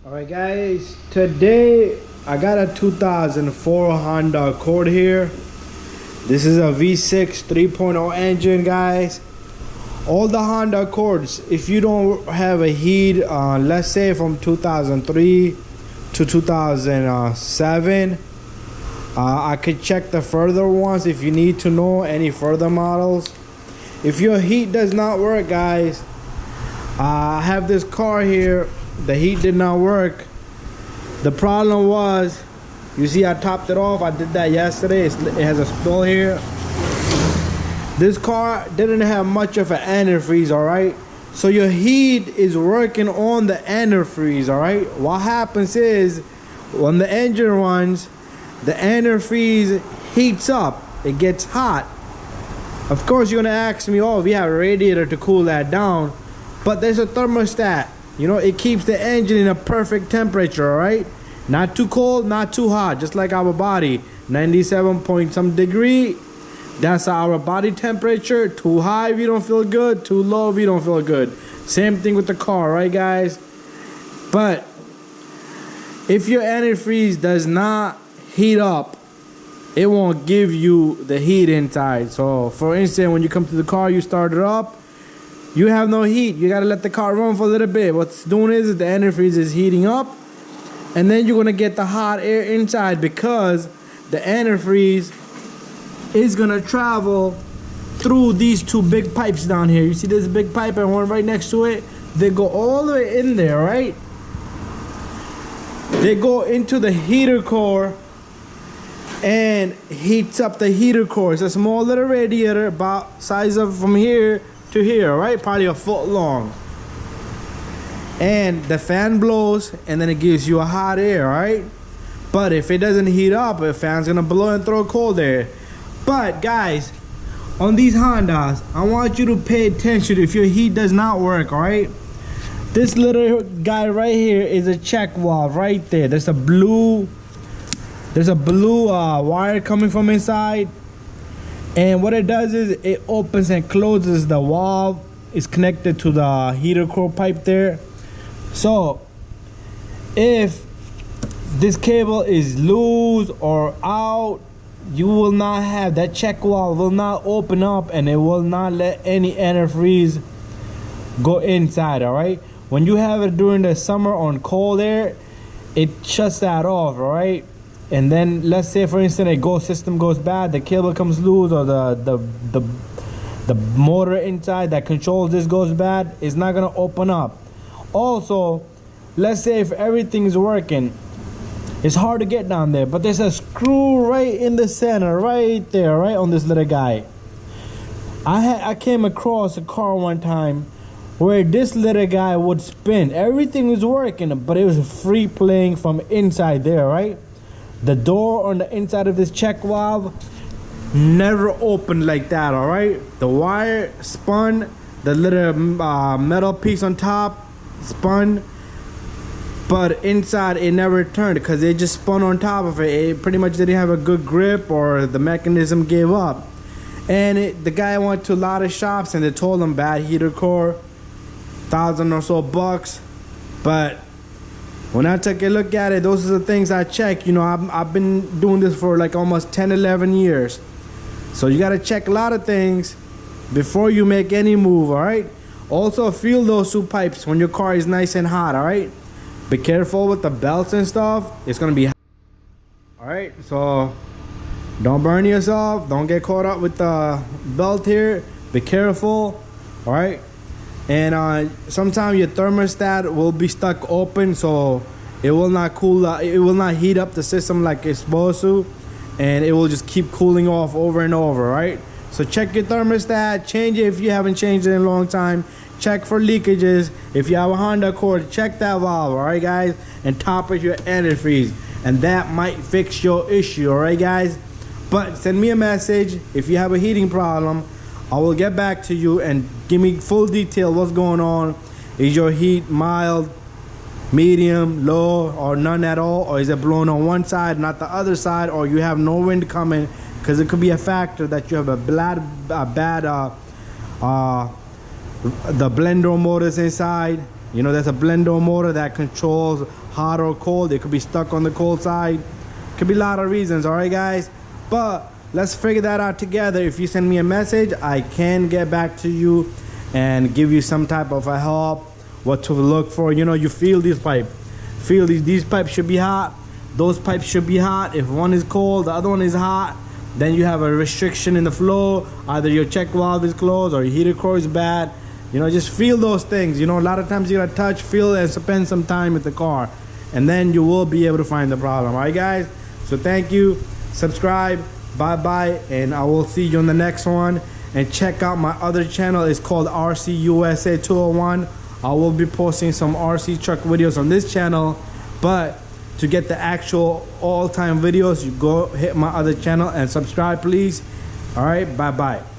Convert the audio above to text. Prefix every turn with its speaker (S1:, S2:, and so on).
S1: Alright guys, today I got a 2004 Honda Accord here. This is a V6 3.0 engine, guys. All the Honda Accords, if you don't have a heat, let's say from 2003 to 2007, I could check the further ones if you need to know any further models. If your heat does not work, guys, I have this car here. The heat did not work. The problem was, you see I topped it off. I did that yesterday. It has a spill here. This car didn't have much of an antifreeze, all right? So your heat is working on the antifreeze, all right? What happens is, when the engine runs, the antifreeze heats up. It gets hot. Of course, you're gonna ask me, oh, we have a radiator to cool that down. But there's a thermostat. You know, it keeps the engine in a perfect temperature, all right? Not too cold, not too hot, just like our body. 97 point some degree, that's our body temperature. Too high if you don't feel good, too low if you don't feel good. Same thing with the car, right guys? But if your antifreeze does not heat up, it won't give you the heat inside. So for instance, when you come to the car, you start it up, you have no heat. You gotta let the car run for a little bit. What's doing is the antifreeze is heating up, and then you're gonna get the hot air inside because the antifreeze is gonna travel through these two big pipes down here. You see this big pipe and one right next to it? They go all the way in there, right? They go into the heater core and heats up the heater core. It's a small little radiator about size of from here to here, right? Probably a foot long. And the fan blows and then it gives you a hot air, right? But if it doesn't heat up, the fan's gonna blow and throw cold air. But guys, on these Hondas, I want you to pay attention if your heat does not work, all right? This little guy right here is a check valve right there. There's a blue wire coming from inside. And what it does is it opens and closes the valve. It's connected to the heater core pipe there. So if this cable is loose or out, you will not have that check valve will not open up and it will not let any antifreeze go inside, all right? When you have it during the summer on cold air, it shuts that off, all right? And then let's say for instance a system goes bad, the cable comes loose, or the motor inside that controls this goes bad, it's not gonna open up. Also, let's say if everything is working, it's hard to get down there, but there's a screw right in the center, right there, right on this little guy. I came across a car one time where this little guy would spin. Everything was working, but it was free playing from inside there, right? The door on the inside of this check valve never opened like that, all right? The wire spun, the little metal piece on top spun, but inside it never turned because it just spun on top of it. It pretty much didn't have a good grip, or the mechanism gave up. And the guy went to a lot of shops and they told him bad heater core, $1,000 or so bucks. But when I took a look at it, those are the things I check. You know, I've been doing this for like almost 10, 11 years. So you gotta check a lot of things before you make any move, all right? Also, feel those two pipes when your car is nice and hot, all right? Be careful with the belts and stuff. It's gonna be hot. All right, so don't burn yourself. Don't get caught up with the belt here. Be careful, all right? And sometimes your thermostat will be stuck open, so it will not cool, it will not heat up the system like it's supposed to, and it will just keep cooling off over and over, right? So check your thermostat, change it if you haven't changed it in a long time. Check for leakages. If you have a Honda Accord, check that valve, all right guys? And top it your antifreeze, and that might fix your issue, all right guys? But send me a message if you have a heating problem. I will get back to you and give me full detail what's going on. Is your heat mild, medium, low, or none at all? Or is it blowing on one side, not the other side? Or you have no wind coming? Because it could be a factor that you have a bad the blender motors inside. You know, there's a blender motor that controls hot or cold. It could be stuck on the cold side. Could be a lot of reasons, all right, guys? But let's figure that out together. If you send me a message, I can get back to you and give you some type of a help, what to look for. You know, you feel this pipe. Feel these pipes should be hot. Those pipes should be hot. If one is cold, the other one is hot, then you have a restriction in the flow. Either your check valve is closed or your heater core is bad. You know, just feel those things. You know, a lot of times you gotta touch, feel, and spend some time with the car, and then you will be able to find the problem. All right, guys? So thank you. Subscribe. Bye-bye, and I will see you on the next one. And check out my other channel. It's called RC USA 201. I will be posting some RC truck videos on this channel, but to get the actual all-time videos, you go hit my other channel and subscribe, please. All right, bye-bye.